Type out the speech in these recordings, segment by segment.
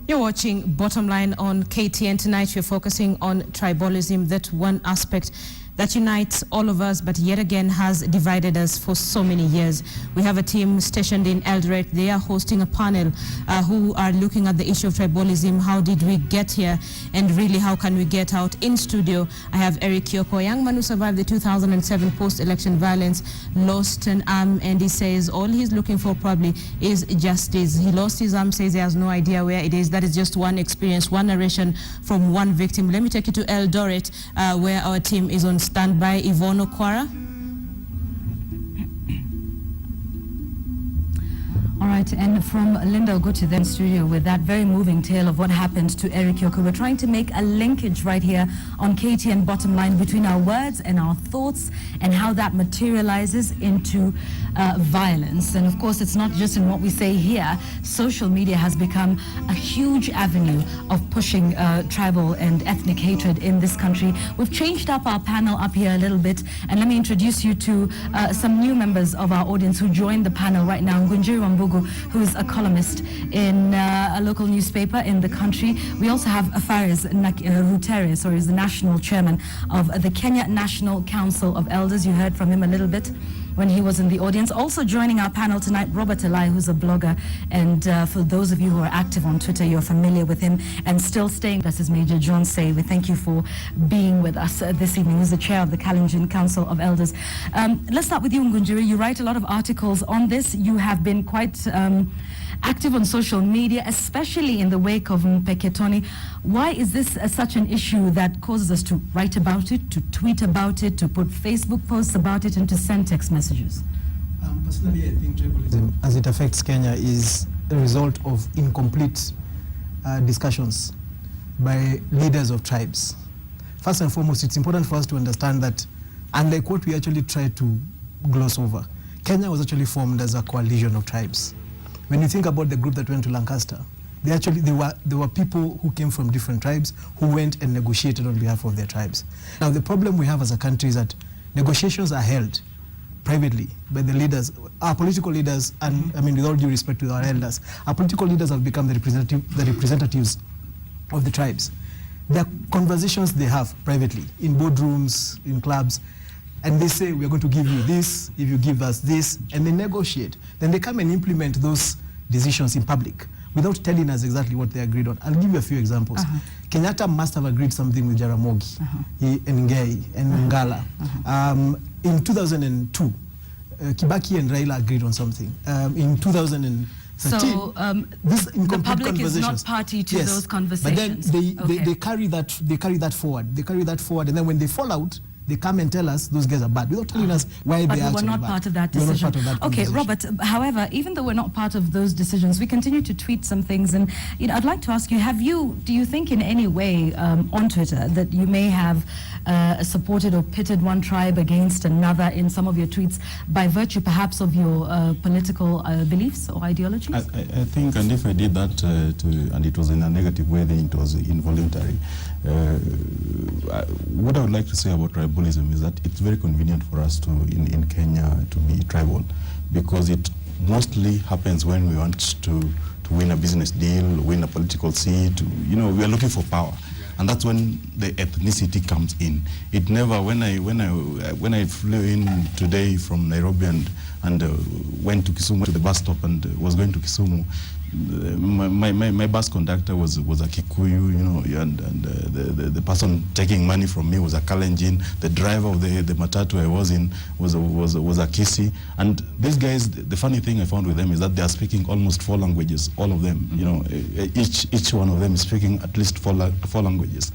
You're watching Bottom Line on KTN. Tonight we're focusing on tribalism, that one aspect that unites all of us but yet again has divided us for so many years. We have a team stationed in Eldoret. They are hosting a panel who are looking at the issue of tribalism. How did we get here, and really how can we get out? In studio I have Eric Kyoko, a young man who survived the 2007 post-election violence, lost an arm, and he says all he's looking for probably is justice. He lost his arm, says he has no idea where it is. That is just one experience, one narration from one victim. Let me take you to Eldoret where our team is on standby. Yvonne Okwara. All right, and from Linda, I'll go to the studio with that very moving tale of what happened to Eric Kyoko. We're trying to make a linkage right here on KTN Bottom Line between our words and our thoughts and how that materializes into violence. And of course, it's not just in what we say here. Social media has become a huge avenue of pushing tribal and ethnic hatred in this country. We've changed up our panel up here a little bit, and let me introduce you to some new members of our audience who joined the panel right now. Ngurunjiru Wambugu, who is a columnist in a local newspaper in the country. We also have Faris Ruteris, or is the national chairman of the Kenya National Council of Elders. You heard from him a little bit when he was in the audience. Also joining our panel tonight, Robert Alai, who's a blogger, and for those of you who are active on Twitter, you're familiar with him and still staying. This is Major John Say. We thank you for being with us this evening. He's the chair of the Kalenjin Council of Elders. Let's start with you, Ngurunjiru. You write a lot of articles on this. You have been quite active on social media, especially in the wake of Mpeketoni. Why is this such an issue that causes us to write about it, to tweet about it, to put Facebook posts about it, and to send text messages? Personally, I think tribalism, as it affects Kenya, is a result of incomplete discussions by leaders of tribes. First and foremost, it's important for us to understand that, unlike what we actually try to gloss over, Kenya was actually formed as a coalition of tribes. When you think about the group that went to Lancaster, there were people who came from different tribes who went and negotiated on behalf of their tribes. Now, the problem we have as a country is that negotiations are held privately by the leaders, our political leaders, and I mean, with all due respect to our elders, our political leaders have become the representatives of the tribes. There are conversations they have privately in boardrooms, in clubs, and they say, we're going to give you this if you give us this, and they negotiate. Then they come and implement those decisions in public without telling us exactly what they agreed on. I'll give you a few examples. Kenyatta must have agreed something with Jaramogi, and Ngei, and Ngala. In 2002, Kibaki and Raila agreed on something. In 2013, so the public is not party to those conversations. But then they carry that forward. They carry that forward, and then when they fall out, they come and tell us those guys are bad without telling us why they are actually bad. But we're not part of that decision. Okay, Robert, however, even though we're not part of those decisions, we continue to tweet some things. And I'd like to ask you, do you think in any way on Twitter that you may have supported or pitted one tribe against another in some of your tweets by virtue perhaps of your political beliefs or ideologies? I think, and if I did that and it was in a negative way, then it was involuntary. What I would like to say about tribalism is that it's very convenient for us in Kenya to be tribal, because it mostly happens when we want to win a business deal, win a political seat. We are looking for power, and that's when the ethnicity comes in. It never. When I flew in today from Nairobi and went to Kisumu to the bus stop and was going to Kisumu, my bus conductor was a Kikuyu, and the person taking money from me was a Kalenjin. The driver of the matatu I was in was a Kisi. And these guys, the funny thing I found with them is that they are speaking almost 4 languages, all of them. Each one of them is speaking at least 4 languages.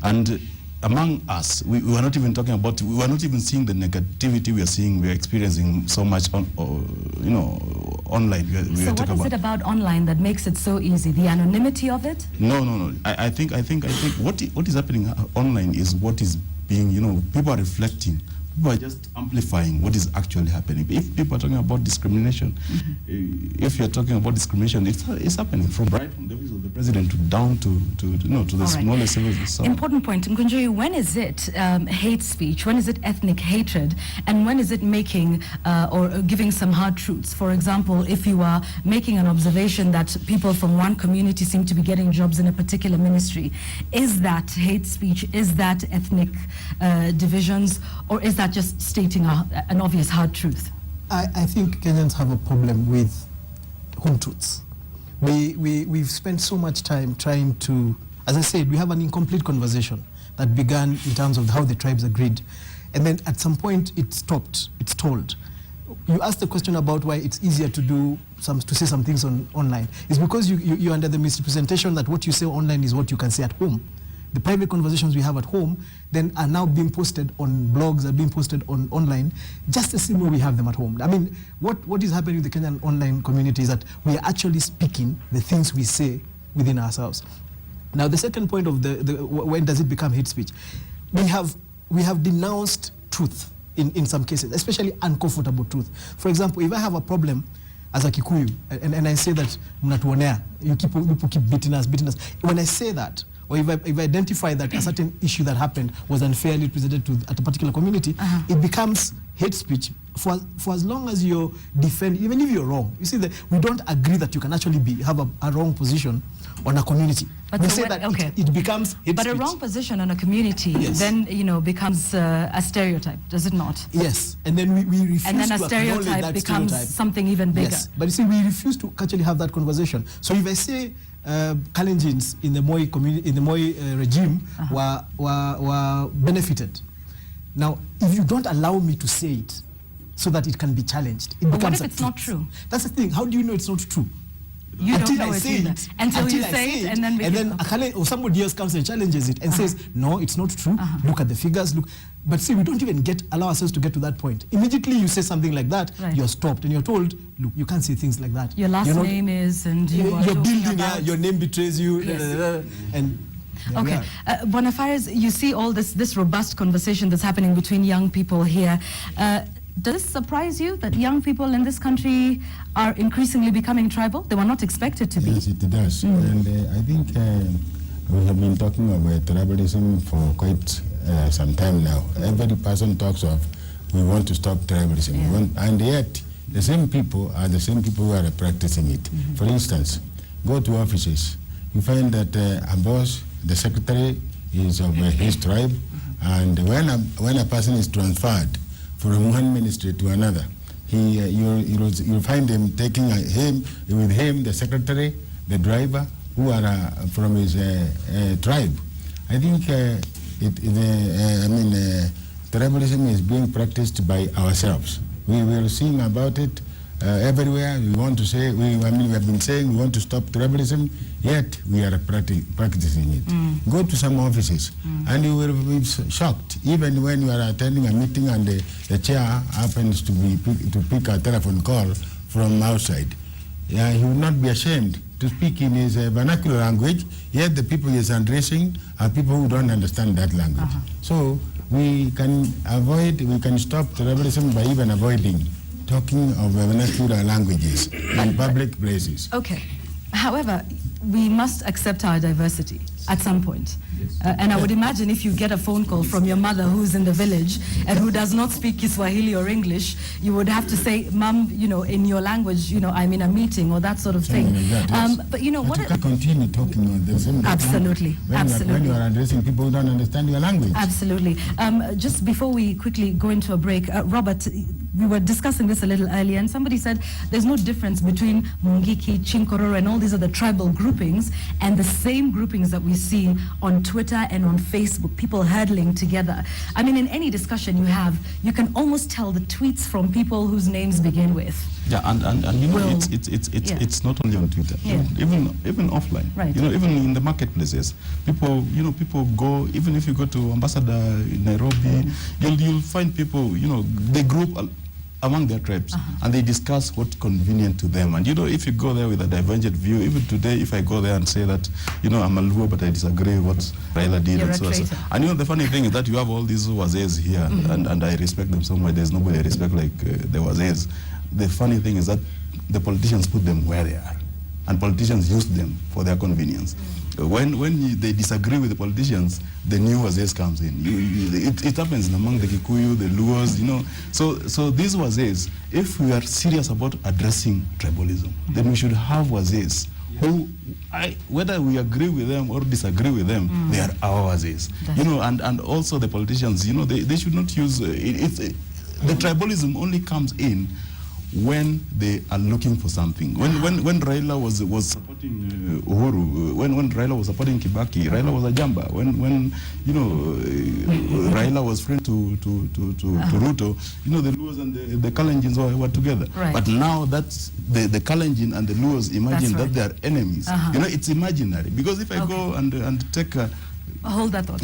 And among us, we were not even talking about, we were not even seeing the negativity we are seeing, we are experiencing so much online. So what is it about online that makes it so easy? The anonymity of it? No. I think what is happening online is what is being, people are reflecting people are just amplifying what is actually happening. If people are talking about discrimination, if you're talking about discrimination, it's happening from the office of the president down to the smallest levels. So. Important point. Ngurunjiru, when is it hate speech? When is it ethnic hatred? And when is it making or giving some hard truths? For example, if you are making an observation that people from one community seem to be getting jobs in a particular ministry, is that hate speech? Is that ethnic divisions? Or is that just stating an obvious hard truth? I think Kenyans have a problem with home truths. We've spent so much time trying to, as I said, we have an incomplete conversation that began in terms of how the tribes agreed. And then at some point it stopped, it's told. You asked the question about why it's easier to say some things online. It's because you're under the misrepresentation that what you say online is what you can say at home. The private conversations we have at home then are now being posted on blogs, are being posted online, just the same way we have them at home. I mean, what is happening in the Kenyan online community is that we are actually speaking the things we say within ourselves. Now, the second point of when does it become hate speech? We have denounced truth in some cases, especially uncomfortable truth. For example, if I have a problem as a Kikuyu and I say that mnatuonea, people keep beating us. When I say that, or if I identify that a certain issue that happened was unfairly presented at a particular community, it becomes hate speech for as long as you're defending, even if you're wrong. You see that we don't agree that you can actually have a wrong position on a community. But we so say that it becomes hate but speech. A wrong position on a community then becomes a stereotype, does it not? Yes, and then we refuse to acknowledge that stereotype. And then a stereotype becomes something even bigger. Yes, but you see, we refuse to actually have that conversation. So if I say Kalenjins in the Moi community, in the Moi regime were benefited. Now, if you don't allow me to say it so that it can be challenged, it becomes. But what if it's not true? That's the thing. How do you know it's not true? You don't know it either. Until you say it, and then somebody else comes and challenges it and says, no, it's not true. Look at the figures. Look, but see, we don't even allow ourselves to get to that point. Immediately you say something like that, you're stopped and you're told, look, you can't say things like that. Your last name is, and you're building, your name betrays you, and. Okay, Boniface, you see all this robust conversation that's happening between young people here. Does it surprise you that young people in this country are increasingly becoming tribal? They were not expected to be. Yes, it does. And I think we have been talking about tribalism for quite some time now. Every person talks of, we want to stop tribalism. And yet, the same people are the same people who are practicing it. For instance, go to offices. You find that a boss, the secretary, is of his tribe. And when a person is transferred from one ministry to another, you'll find him taking with him the secretary, the driver, who are from his tribe. I think tribalism is being practiced by ourselves. We will sing about it everywhere. We want to say, we have been saying we want to stop tribalism, yet we are practicing it. Go to some offices and you will be shocked, even when you are attending a meeting and the chair happens to pick a telephone call from outside. He will not be ashamed to speak in his vernacular language, yet the people he is addressing are people who don't understand that language. So we can stop tribalism by even avoiding talking of vernacular languages in public places. Okay. However, we must accept our diversity at some point. And I would imagine if you get a phone call from your mother who's in the village and who does not speak Kiswahili or English, you would have to say, Mom, in your language, I'm in a meeting or that sort of thing. Like that, but what? You can continue talking on the same Absolutely. When you are addressing people who don't understand your language. Absolutely. Just before we quickly go into a break, Robert, we were discussing this a little earlier, and somebody said there's no difference between Mungiki, Chinkororo, and all these other tribal groupings and the same groupings that we see on Twitter and on Facebook, people hurdling together. I mean, in any discussion you have, you can almost tell the tweets from people whose names begin with. Yeah, and it's not only on Twitter, even offline. Right. Even in the marketplaces, people go. Even if you go to Ambassador in Nairobi, you'll find people. They group among their tribes, and they discuss what's convenient to them. And if you go there with a divergent view, even today, if I go there and say that, I'm a Luo, but I disagree with what Raila did, You're and a so on. traitor. And the funny thing is that you have all these Wazes here, and I respect them so much. There's nobody I respect like the Wazes. The funny thing is that the politicians put them where they are, and politicians use them for their convenience. When they disagree with the politicians, the new Wazes comes in. It happens among the Kikuyu, the Luos, So these Wazes, if we are serious about addressing tribalism, then we should have Wazes who, whether we agree with them or disagree with them, they are our Wazes. And also the politicians, they should not use the tribalism only comes in when they are looking for something. When Raila was supporting Uhuru, when Raila was supporting Kibaki, Raila was a jamba. When Raila was friend to Ruto, the Luos and the Kalenjins were together. Right. But now that's the Kalenjin and the Luos imagine that they are enemies. It's imaginary. Because if I go and take a Hold that thought,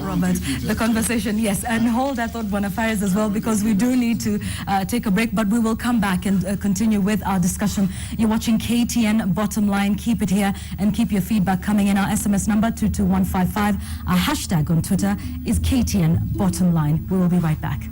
Robert. The conversation, yes, and hold that thought, Boniface, as well, because we do need to take a break, but we will come back and continue with our discussion. You're watching KTN Bottom Line. Keep it here and keep your feedback coming in. Our SMS number 22155. Our hashtag on Twitter is KTN Bottom Line. We will be right back.